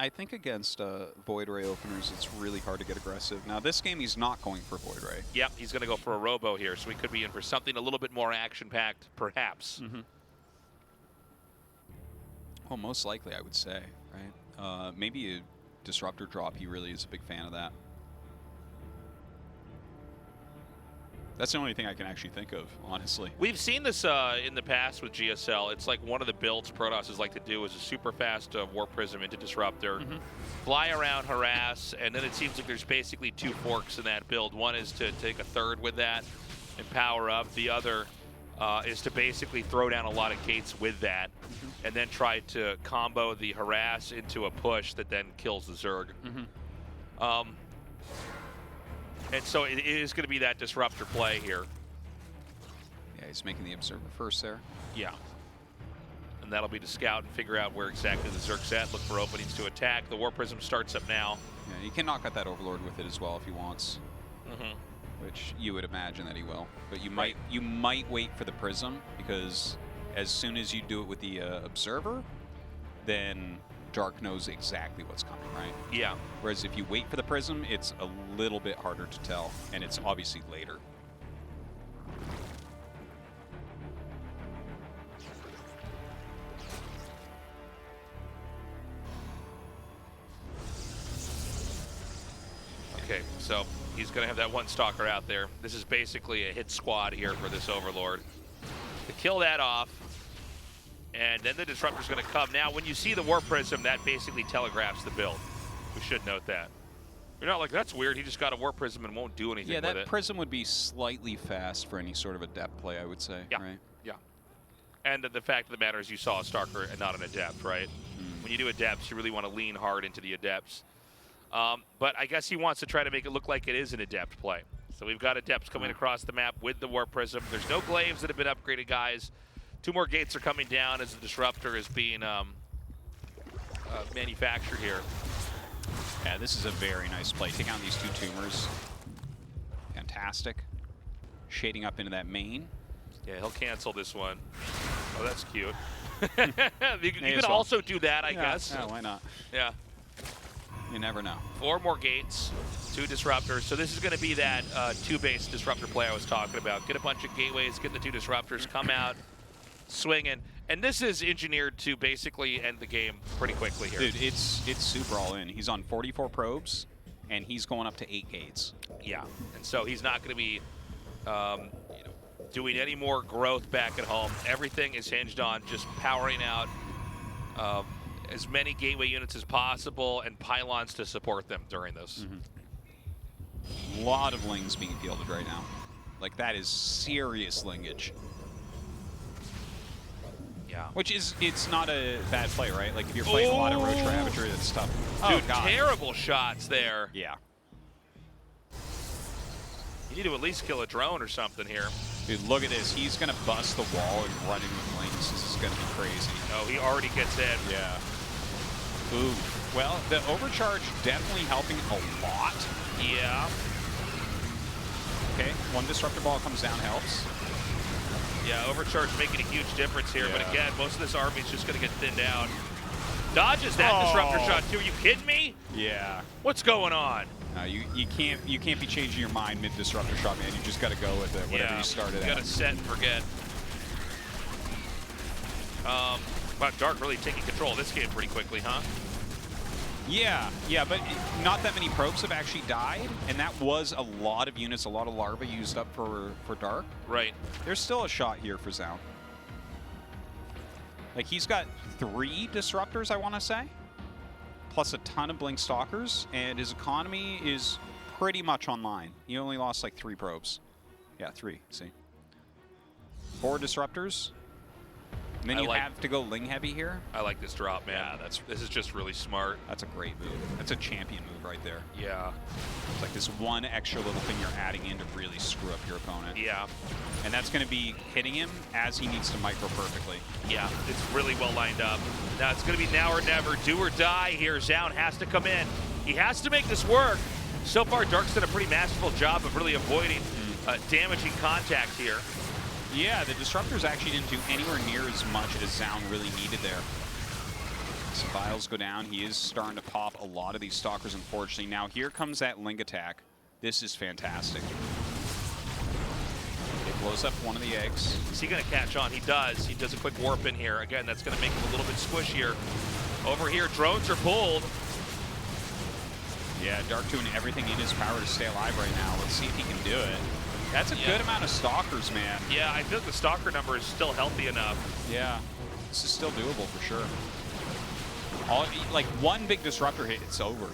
I think against Void Ray openers, it's really hard to get aggressive. Now, this game, he's not going for Void Ray. Yep, he's going to go for a Robo here, so he could be in for something a little bit more action-packed, perhaps. Well, most likely, I would say, right? Maybe a Disruptor drop. He really is a big fan of that. That's the only thing I can actually think of, honestly. We've seen this in the past with GSL. It's like one of the builds Protosses like to do is a super fast Warp Prism into Disruptor, fly around, harass, and then it seems like there's basically two forks in that build. One is to take a third with that and power up. The other is to basically throw down a lot of gates with that and then try to combo the harass into a push that then kills the Zerg. And so it is going to be that Disruptor play here. Yeah, he's making the Observer first there. Yeah. And that'll be to scout and figure out where exactly the Zerg's at, look for openings to attack. The Warp Prism starts up now. Yeah, he can knock out that Overlord with it as well if he wants. Which you would imagine that he will. But you might wait for the Prism, because as soon as you do it with the Observer, then Dark knows exactly what's coming, right? Yeah. Whereas if you wait for the Prism, it's a little bit harder to tell, and it's obviously later. Okay, so he's going to have that one Stalker out there. This is basically a hit squad here for this Overlord. To kill that off, and then the Disruptor's going to come. Now, when you see the Warp Prism, that basically telegraphs the build. We should note that. You're not like, that's weird, he just got a Warp Prism and won't do anything with it. Yeah, that Prism would be slightly fast for any sort of Adept play, I would say, right? Yeah. And the fact of the matter is you saw a Stalker and not an Adept, right? When you do Adepts, you really want to lean hard into the Adepts. But I guess he wants to try to make it look like it is an Adept play. So we've got Adepts coming across the map with the Warp Prism. There's no Glaives that have been upgraded, guys. 2 more gates are coming down as the Disruptor is being manufactured here. Yeah, this is a very nice play. Taking out these 2 tumors. Fantastic. Shading up into that main. Yeah, he'll cancel this one. Oh, that's cute. you can also do that, I guess. Yeah, why not? Yeah. You never know. 4 more gates, 2 Disruptors. So this is going to be that 2-base Disruptor play I was talking about. Get a bunch of gateways, get the 2 Disruptors, come out, swinging. And this is engineered to basically end the game pretty quickly here. Dude, it's super all in. He's on 44 probes, and he's going up to 8 gates. Yeah, and so he's not going to be doing any more growth back at home. Everything is hinged on just powering out as many gateway units as possible and pylons to support them during this. A lot of lings being fielded right now. Like, that is serious lingage. Yeah. Which is, it's not a bad play, right? Like, if you're playing a lot of Roach Ravager, that's tough. Dude, terrible shots there. Yeah. You need to at least kill a drone or something here. Dude, look at this. He's going to bust the wall and run in with links. This is going to be crazy. Oh, he already gets in. Yeah. Ooh. Well, the overcharge definitely helping a lot. Yeah. Okay, one disruptor ball comes down, helps. Yeah, overcharge making a huge difference here, but Yeah. again, most of this army is just going to get thinned out. Dodges that disruptor shot too. Are you kidding me? Yeah. What's going on? No, you can't be changing your mind mid disruptor shot, man. You just got to go with it. Whatever you started You at. got to set and forget. Wow, Dark really taking control of this game pretty quickly, huh? Yeah, but not that many probes have actually died, and that was a lot of units, a lot of larvae used up for Dark. Right. There's still a shot here for Zoun. Like, he's got 3 disruptors, I want to say, plus a ton of blink stalkers, and his economy is pretty much online. He only lost like 3 probes. Yeah, 3. See, 4 disruptors. And then you have to go Ling heavy here. I like this drop, man. Yeah, this is just really smart. That's a great move. That's a champion move right there. Yeah. It's like this one extra little thing you're adding in to really screw up your opponent. Yeah. And that's going to be hitting him as he needs to micro perfectly. Yeah, it's really well lined up. Now it's going to be now or never, do or die here. Zoun has to come in. He has to make this work. So far, Dark's done a pretty masterful job of really avoiding damaging contact here. Yeah, the disruptors actually didn't do anywhere near as much as Zoun really needed there. Some vials go down. He is starting to pop a lot of these stalkers, unfortunately. Now here comes that Ling attack. This is fantastic. It blows up one of the eggs. Is he going to catch on? He does. He does a quick warp in here. Again, that's going to make him a little bit squishier. Over here, drones are pulled. Yeah, Dark doing everything in his power to stay alive right now. Let's see if he can do it. That's a good amount of stalkers, man. Yeah, I feel like the stalker number is still healthy enough. Yeah, this is still doable for sure. Like one big disruptor hit, it's over.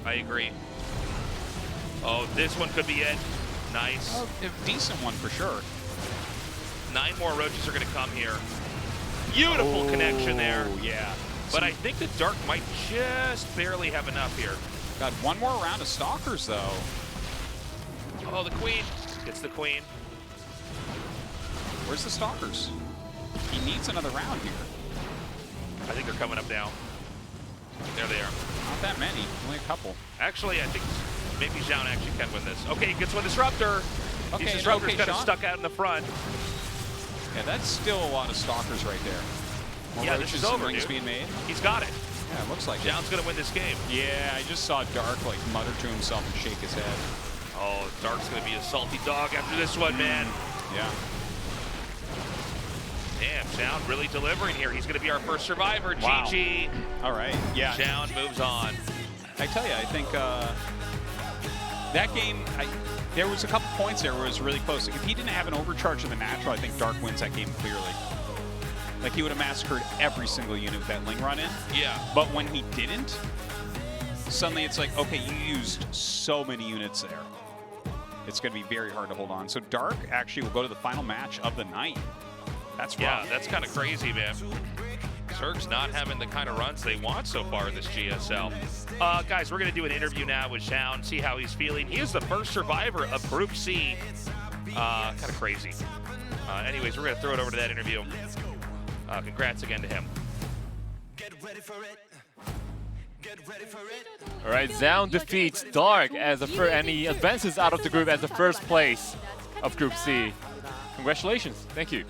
I agree. Oh, this one could be it. Nice. Oh, a decent one for sure. 9 more roaches are going to come here. Beautiful connection there. Yeah. But I think the Dark might just barely have enough here. Got one more round of stalkers, though. Oh, the queen. Gets the queen. Where's the stalkers? He needs another round here. I think they're coming up now. There they are. Not that many, only a couple. Actually, I think maybe Zoun actually can win this. Okay, he gets one disruptor. Okay, These disruptors okay kind of shot. stuck out in the front. Yeah, that's still a lot of stalkers right there. More Yeah, this roaches is and over, rings dude. being made. He's got it. Yeah, it looks like Zoun's going to win this game. Yeah, I just saw Dark like mutter to himself and shake his head. Oh, Dark's going to be a salty dog after this one, man. Yeah. Damn, Zoun really delivering here. He's going to be our first survivor. Wow. GG. All right. Yeah. Zoun moves on. I tell you, I think that game, there was a couple points there where it was really close. Like, if he didn't have an overcharge in the natural, I think Dark wins that game clearly. Like, he would have massacred every single unit with that Ling run in. Yeah. But when he didn't, suddenly it's like, okay, you used so many units there. It's going to be very hard to hold on. So Dark actually will go to the final match of the night. That's rough. Yeah, that's kind of crazy, man. Zerg's not having the kind of runs they want so far in this GSL. Guys, we're going to do an interview now with Zoun, see how he's feeling. He is the first survivor of Group C. Kind of crazy. Anyways, we're going to throw it over to that interview. Congrats again to him. All right, Zoun defeats Dark as the and he advances out of the group as the first place of Group C. Congratulations. Thank you.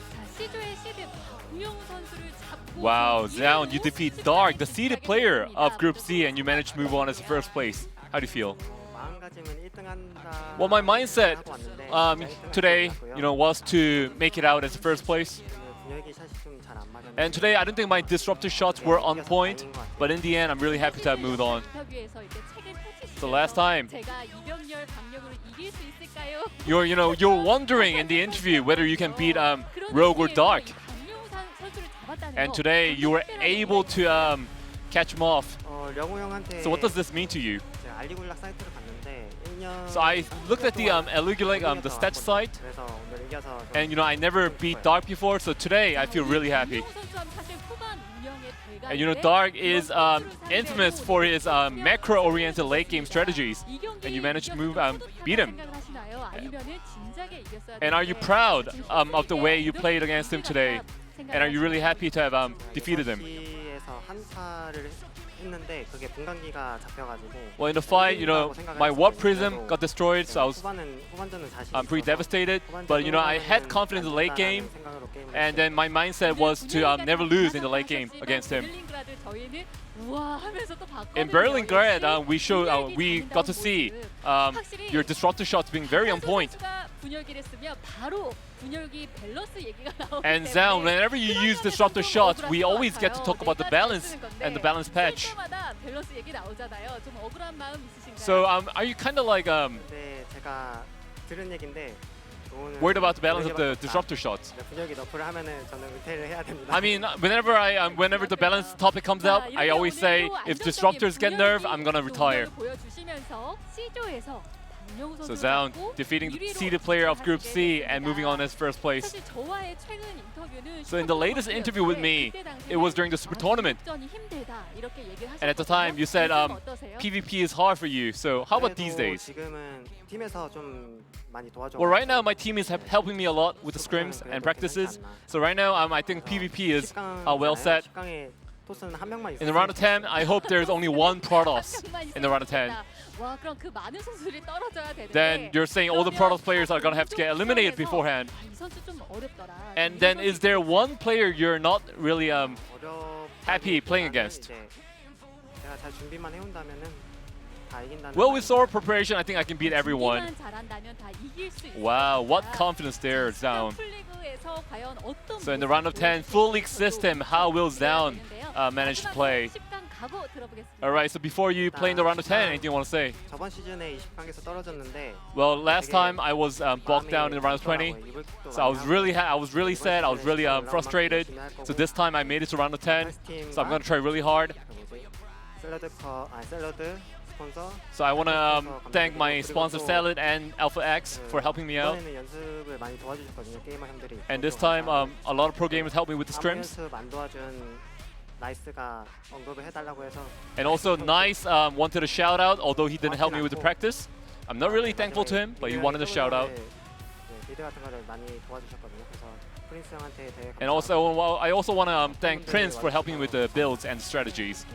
Wow, Zoun, you defeat Dark, the seeded player of Group C, and you managed to move on as the first place. How do you feel? Well, my mindset today, was to make it out as the first place. And today, I don't think my disruptor shots were on point, but in the end, I'm really happy to have moved on. So last time, you're wondering in the interview whether you can beat Rogue or Dark. And today, you were able to catch him off. So what does this mean to you? So I looked at the the stats site, and I never beat Dark before, so today I feel really happy. And Dark is infamous for his macro-oriented late game strategies, and you managed to beat him. And are you proud of the way you played against him today? And are you really happy to have defeated him? 경기에서 한타를 했는데 그게 분간기가 잡혀가지고. Well, in the fight, you know, my warp prism got destroyed, so I was pretty devastated. But you know, I had confidence in the late game, and then my mindset was to never lose in the late game against him. In Berlingrad, we got to see your disruptor shots being very on point. And Zoun, whenever you use disruptor shots, we always get to talk about the balance and the balance patch. So are you kind of like worried about the balance of the disruptor shots? I mean, whenever the balance topic comes up, I always say, if disruptors get nerfed, I'm gonna retire. So Zoun defeating the seeded player of Group C and moving on as first place. So in the latest interview with me, it was during the Super Tournament. And at the time, you said PvP is hard for you. So how about these days? Well, right now my team is helping me a lot with the scrims and practices. So right now, I think PvP is well set. In the round of 10, I hope there's only one Protoss in the round of 10. Then you're saying all the Protoss players are going to have to get eliminated beforehand. And then is there one player you're not really happy playing against? Well, with sword preparation, I think I can beat everyone. Wow, what confidence there, Zoun. So in the round of 10, full league system, how will Zoun manage to play? Alright, so before you play in the round of 10, anything you want to say? Well, last time I was bogged down in the round of 20, so I was really sad, I was really frustrated. So this time I made it to round of 10, so I'm going to try really hard. So I want to thank my sponsor Salad and Alpha X for helping me out. And this time, a lot of pro gamers helped me with the scrims. And also Nice wanted a shout out, although he didn't help me with the practice. I'm not really thankful to him, but he wanted a shout out. And also, I also want to thank Prince for helping me with the builds and strategies.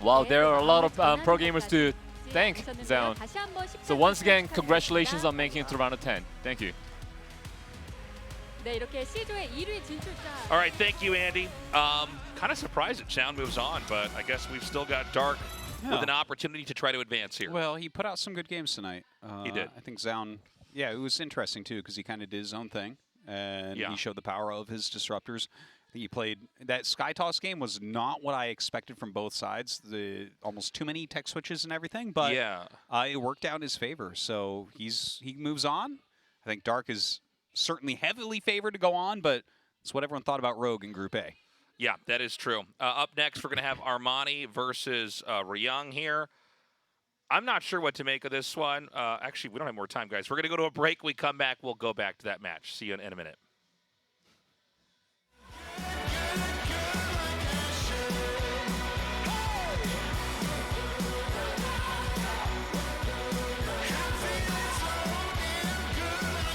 Wow, there are a lot of pro gamers to thank, Zoun. So once again, congratulations on making it to round of 10. Thank you. All right, thank you, Andy. Kind of surprised that Zoun moves on, but I guess we've still got Dark with an opportunity to try to advance here. Well, he put out some good games tonight. He did. I think Zoun, yeah, it was interesting too because he kind of did his own thing, and he showed the power of his disruptors. I think he played that Sky Toss game was not what I expected from both sides. The almost too many tech switches and everything, but it worked out in his favor. So he moves on. I think Dark is certainly heavily favored to go on, but it's what everyone thought about Rogue in Group A. Yeah, that is true. Up next, we're going to have Armani versus Ryung here. I'm not sure what to make of this one. Actually, we don't have more time, guys. We're going to go to a break. We come back, we'll go back to that match. See you in a minute.